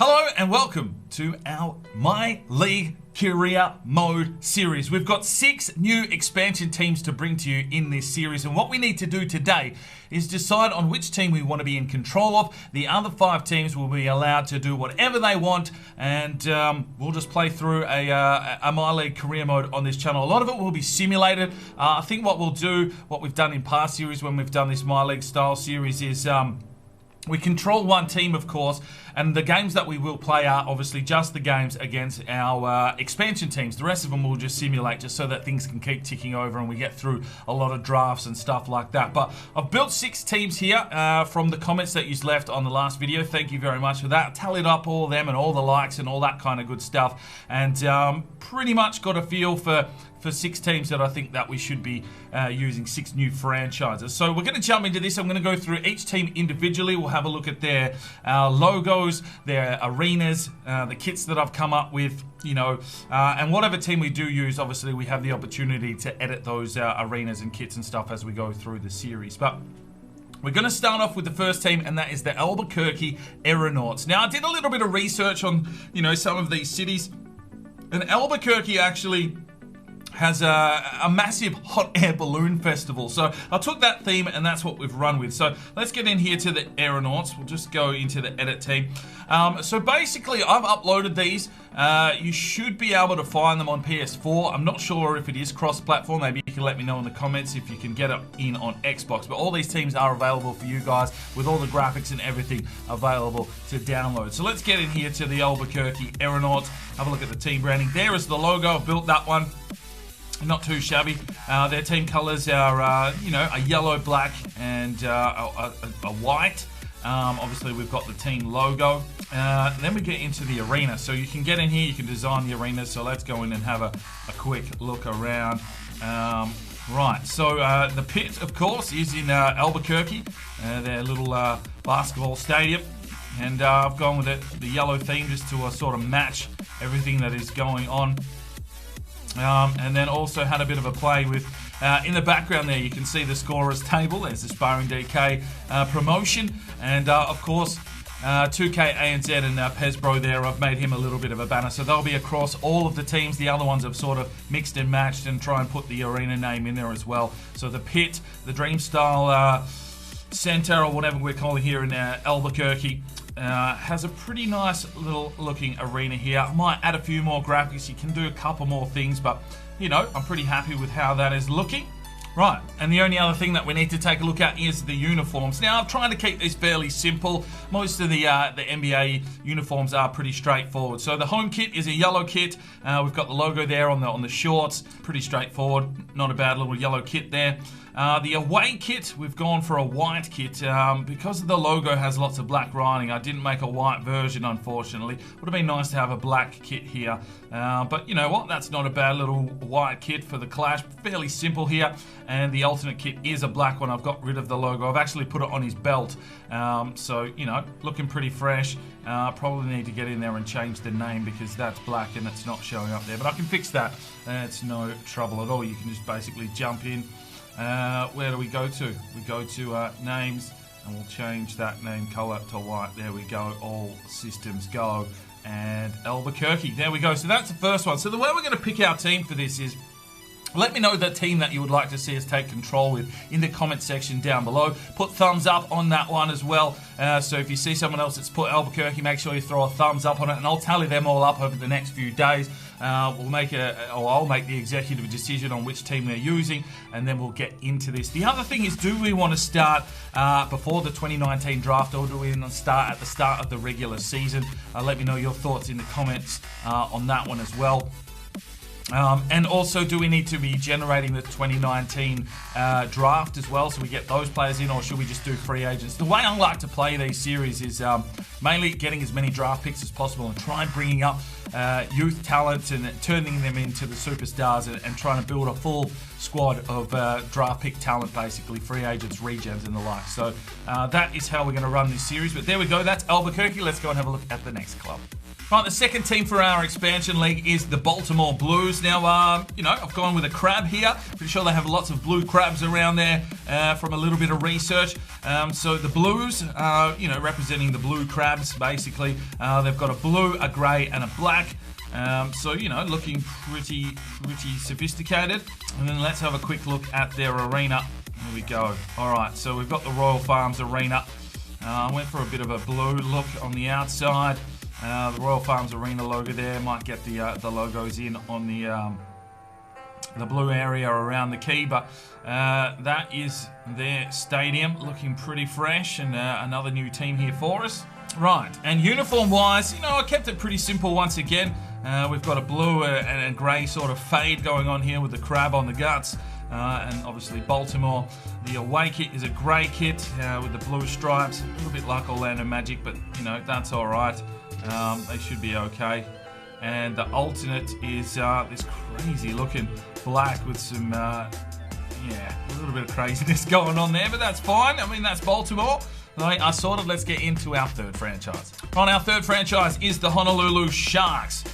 Hello and welcome to our My League Career Mode series. We've got 6 new expansion teams to bring to you in this series, and what we need to do today is decide on which team we want to be in control of. The other 5 teams will be allowed to do whatever they want, and we'll just play through a My League Career Mode on this channel. A lot of it will be simulated. I think what we'll do, what we've done in past series when we've done this My League style series is we control one team, of course, and the games that we will play are obviously just the games against our expansion teams. The rest of them will just simulate, just so that things can keep ticking over and we get through a lot of drafts and stuff like that. But I've built 6 teams here from the comments that you left on the last video. Thank you very much for that. Tallied up all of them and all the likes and all that kind of good stuff, and pretty much got a feel for 6 teams that I think that we should be using, 6 new franchises. So we're going to jump into this. I'm going to go through each team individually. We'll have a look at their logos, their arenas, the kits that I've come up with, you know, and whatever team we do use, obviously we have the opportunity to edit those arenas and kits and stuff as we go through the series. But we're going to start off with the first team, and that is the Albuquerque Aeronauts. Now, I did a little bit of research on, you know, some of these cities, and Albuquerque actually has a massive hot air balloon festival. So I took that theme and that's what we've run with. So let's get in here to the Aeronauts. We'll just go into the edit team. So basically I've uploaded these. You should be able to find them on PS4. I'm not sure if it is cross-platform. Maybe you can let me know in the comments if you can get it in on Xbox. But all these teams are available for you guys with all the graphics and everything available to download. So let's get in here to the Albuquerque Aeronauts. Have a look at the team branding. There is the logo. I've built that one. Not too shabby. Their team colors are, you know, a yellow, black, and a white. Obviously, we've got the team logo. Then we get into the arena. So you can get in here, you can design the arenas. So let's go in and have a quick look around. Right, so the pit, of course, is in Albuquerque, their little basketball stadium. And I've gone with the yellow theme just to sort of match everything that is going on. And then also had a bit of a play with, in the background there, you can see the scorers table. There's the Sparring DK promotion. And of course, 2K ANZ and Pezbro there, I've made him a little bit of a banner. So they'll be across all of the teams. The other ones have sort of mixed and matched and try and put the arena name in there as well. So the pit, the Dream Style Center, or whatever we're calling here in Albuquerque, has a pretty nice little looking arena here. I might add a few more graphics. You can do a couple more things, but you know, I'm pretty happy with how that is looking. Right, and the only other thing that we need to take a look at is the uniforms. Now, I'm trying to keep this fairly simple. Most of the NBA uniforms are pretty straightforward. So the home kit is a yellow kit. We've got the logo there on the shorts. Pretty straightforward. Not a bad little yellow kit there. The away kit, we've gone for a white kit. Because the logo has lots of black writing, I didn't make a white version, unfortunately. Would have been nice to have a black kit here. But you know what? That's not a bad little white kit for the Clash. Fairly simple here. And the alternate kit is a black one. I've got rid of the logo. I've actually put it on his belt. So, you know, looking pretty fresh. Probably need to get in there and change the name because that's black and it's not showing up there. But I can fix that. It's no trouble at all. You can just basically jump in. Where do we go to? We go to names, and we'll change that name color to white. There we go. All systems go. And Albuquerque. There we go. So that's the first one. So the way we're going to pick our team for this is, let me know the team that you would like to see us take control with in the comment section down below. Put thumbs up on that one as well. So if you see someone else that's put Albuquerque, make sure you throw a thumbs up on it, and I'll tally them all up over the next few days. I'll make the executive decision on which team they're using, and then we'll get into this. The other thing is, do we want to start before the 2019 draft, or do we want to start at the start of the regular season? Let me know your thoughts in the comments on that one as well. And also, do we need to be generating the 2019 draft as well, so we get those players in, or should we just do free agents? The way I like to play these series is mainly getting as many draft picks as possible and try and bringing up youth talent and turning them into the superstars, and trying to build a full squad of draft pick talent, basically free agents, regens, and the like. So that is how we're going to run this series. But there we go. That's Albuquerque. Let's go and have a look at the next club. Right, the second team for our expansion league is the Baltimore Blues. Now, you know, I've gone with a crab here. Pretty sure they have lots of blue crabs around there from a little bit of research. So the Blues, you know, representing the blue crab. drabs, basically. They've got a blue, a grey, and a black. So, you know, looking pretty sophisticated. And then let's have a quick look at their arena. Here we go. All right, so we've got the Royal Farms Arena. I went for a bit of a blue look on the outside. The Royal Farms Arena logo there. Might get the logos in on the blue area around the key, but that is their stadium, looking pretty fresh, and another new team here for us. Right, and uniform-wise, you know, I kept it pretty simple once again. We've got a blue and a grey sort of fade going on here with the crab on the guts. And obviously Baltimore, the away kit is a grey kit with the blue stripes, a little bit like Orlando Magic, but you know, that's all right. They should be okay. And the alternate is this crazy looking black with some, a little bit of craziness going on there, but that's fine. I mean, that's Baltimore. Right, I sorted. Let's get into our third franchise. Right, our third franchise is the Honolulu Sharks.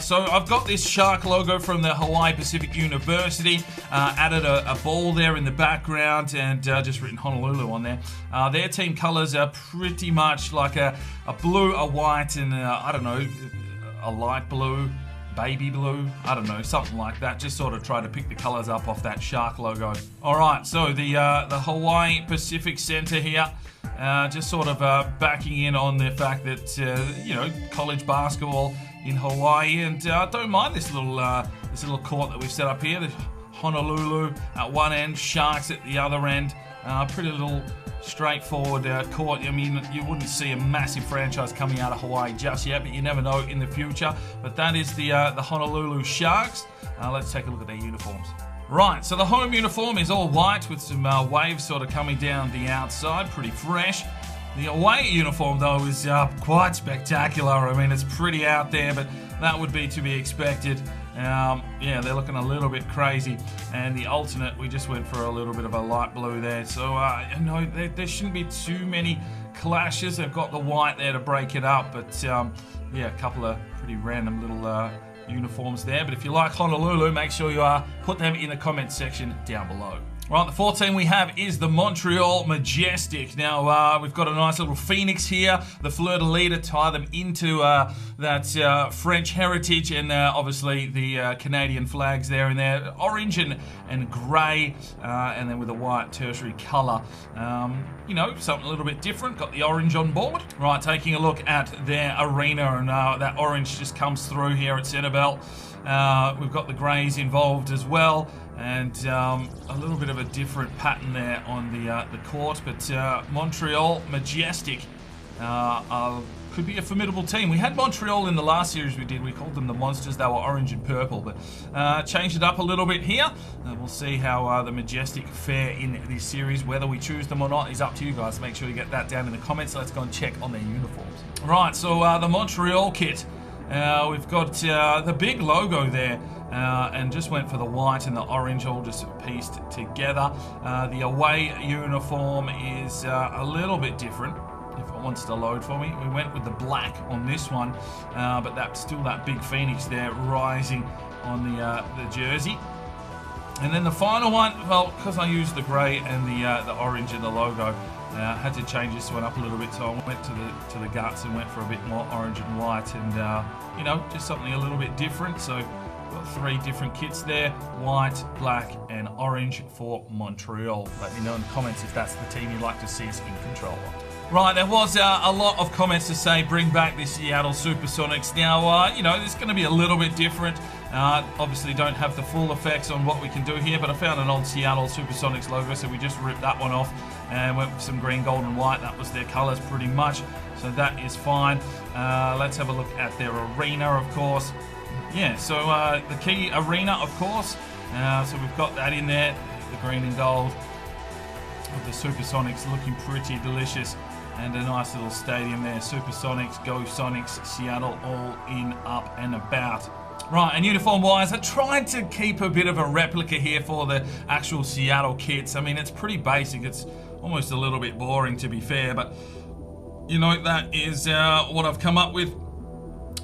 So I've got this shark logo from the Hawaii Pacific University, added a ball there in the background, and just written Honolulu on there. Their team colours are pretty much like a blue, a white, and I don't know, a light blue, baby blue, I don't know, something like that. Just sort of try to pick the colours up off that shark logo. All right, so the Hawaii Pacific Centre here. Just sort of backing in on the fact that, you know, college basketball in Hawaii, and I don't mind this little court that we've set up here. The Honolulu at one end, Sharks at the other end. Pretty little straightforward court. I mean, you wouldn't see a massive franchise coming out of Hawaii just yet, but you never know in the future. But that is the Honolulu Sharks. Let's take a look at their uniforms. Right, so the home uniform is all white with some waves sort of coming down the outside, pretty fresh. The away uniform, though, is quite spectacular. I mean, it's pretty out there, but that would be to be expected. Yeah, they're looking a little bit crazy. And the alternate, we just went for a little bit of a light blue there. So, you know, there shouldn't be too many clashes. They've got the white there to break it up, but yeah, a couple of pretty random little uniforms there. But if you like Honolulu, make sure you put them in the comments section down below. Right, the fourth team we have is the Montreal Majestic. Now, we've got a nice little phoenix here, the fleur-de-lis to tie them into that French heritage, and obviously the Canadian flags there in there, orange and grey, and then with a white tertiary colour. You know, something a little bit different, got the orange on board. Right, taking a look at their arena, and that orange just comes through here at Centrebell. We've got the greys involved as well, and a little bit of a different pattern there on the court, but Montreal Majestic could be a formidable team. We had Montreal in the last series we did. We called them the Monsters. They were orange and purple, but changed it up a little bit here. We'll see how the Majestic fare in this series. Whether we choose them or not is up to you guys. Make sure you get that down in the comments. Let's go and check on their uniforms. Right, so the Montreal kit. We've got the big logo there, and just went for the white and the orange all just pieced together. The away uniform is a little bit different. If it wants to load for me, we went with the black on this one, but that's still that big phoenix there rising on the jersey. And then the final one, well, because I used the grey and the orange in the logo, had to change this one up a little bit, so I went to the guts and went for a bit more orange and white, and you know, just something a little bit different. So got three different kits there: white, black, and orange for Montreal. Let me know in the comments if that's the team you'd like to see us in control of. Right, there was a lot of comments to say bring back the Seattle SuperSonics. Now, you know, it's going to be a little bit different. Obviously don't have the full effects on what we can do here, but I found an old Seattle SuperSonics logo, so we just ripped that one off and went with some green, gold, and white. That was their colours pretty much, so that is fine. Let's have a look at their arena, of course. Yeah, so the key arena, of course. So we've got that in there, the green and gold with the SuperSonics looking pretty delicious. And a nice little stadium there. SuperSonics, Go Sonics, Seattle, all in, up and about. Right, and uniform-wise, I tried to keep a bit of a replica here for the actual Seattle kits. I mean, it's pretty basic. It's almost a little bit boring, to be fair, but you know, that is what I've come up with.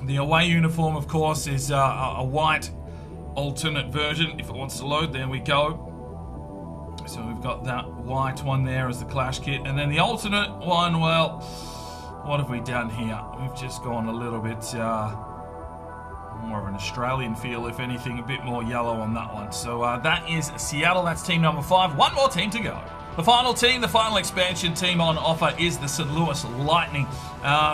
The away uniform, of course, is a white alternate version. If it wants to load, there we go. So we've got that white one there as the clash kit, and then the alternate one, well, what have we done here? We've just gone a little bit more of an Australian feel, if anything, a bit more yellow on that one. So that is Seattle. That's team number 5. One more team to go. The final team, the final expansion team on offer is the St. Louis Lightning.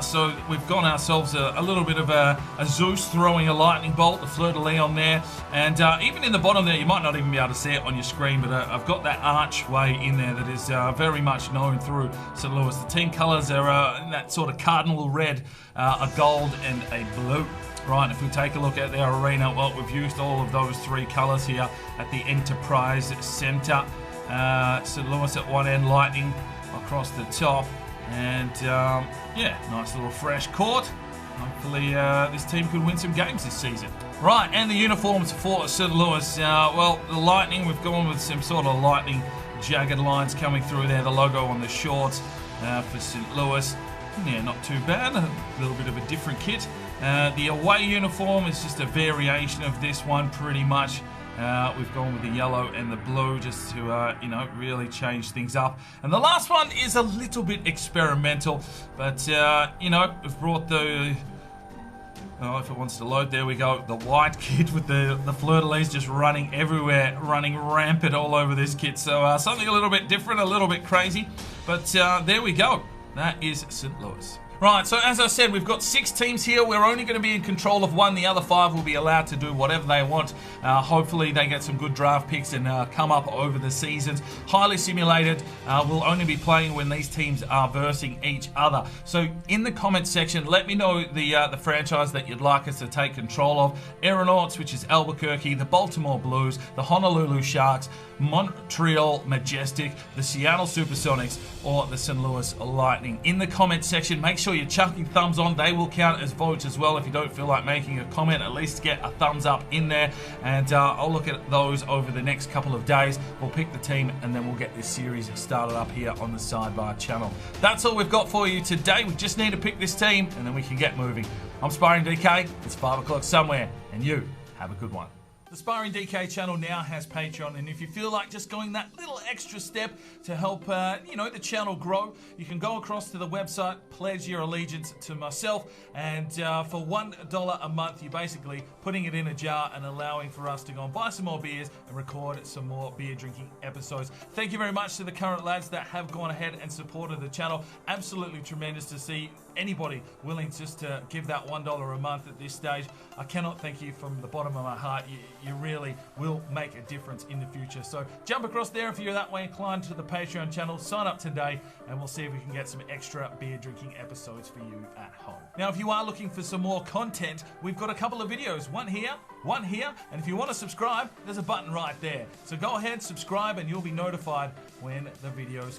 So we've got ourselves a little bit of a Zeus throwing a lightning bolt, the fleur-de-lis on there. And even in the bottom there, you might not even be able to see it on your screen, but I've got that archway in there that is very much known through St. Louis. The team colours are in that sort of cardinal red, a gold and a blue. Right, if we take a look at their arena, well, we've used all of those 3 colours here at the Enterprise Centre. St. Louis at one end, Lightning across the top, and yeah, nice little fresh court. Hopefully this team could win some games this season. Right, and the uniforms for St. Louis. Well, the Lightning, we've gone with some sort of lightning jagged lines coming through there, the logo on the shorts for St. Louis. Yeah, not too bad, a little bit of a different kit. The away uniform is just a variation of this one, pretty much. We've gone with the yellow and the blue just to, you know, really change things up. And the last one is a little bit experimental, but, you know, we've brought the... Oh, if it wants to load, there we go. The white kit with the fleur-de-lis just running everywhere, running rampant all over this kit. So something a little bit different, a little bit crazy. But there we go. That is St. Louis. Right, so as I said, we've got 6 teams here. We're only going to be in control of one. The other 5 will be allowed to do whatever they want. Hopefully they get some good draft picks and come up over the seasons. Highly simulated. We'll only be playing when these teams are versing each other. So in the comments section, let me know the franchise that you'd like us to take control of. Aeronauts, which is Albuquerque, the Baltimore Blues, the Honolulu Sharks, Montreal Majestic, the Seattle SuperSonics, or the St. Louis Lightning. In the comments section, make sure you're chucking thumbs on. They will count as votes as well. If you don't feel like making a comment, at least get a thumbs up in there, and I'll look at those over the next couple of days. We'll pick the team, and then we'll get this series started up here on the Sidebar channel. That's all we've got for you today. We just need to pick this team, and then we can get moving. I'm Sparring DK. It's 5 o'clock somewhere, and you have a good one. The Sparring DK channel now has Patreon, and if you feel like just going that little extra step to help, you know, the channel grow, you can go across to the website, pledge your allegiance to myself, and for $1 a month, you're basically putting it in a jar and allowing for us to go and buy some more beers and record some more beer drinking episodes. Thank you very much to the current lads that have gone ahead and supported the channel. Absolutely tremendous to see anybody willing just to give that $1 a month at this stage. I cannot thank you from the bottom of my heart. You really will make a difference in the future. So jump across there if you're that way inclined to the Patreon channel. Sign up today, and we'll see if we can get some extra beer drinking episodes for you at home. Now, if you are looking for some more content, we've got a couple of videos. One here, and if you want to subscribe, there's a button right there. So go ahead, subscribe, and you'll be notified when the videos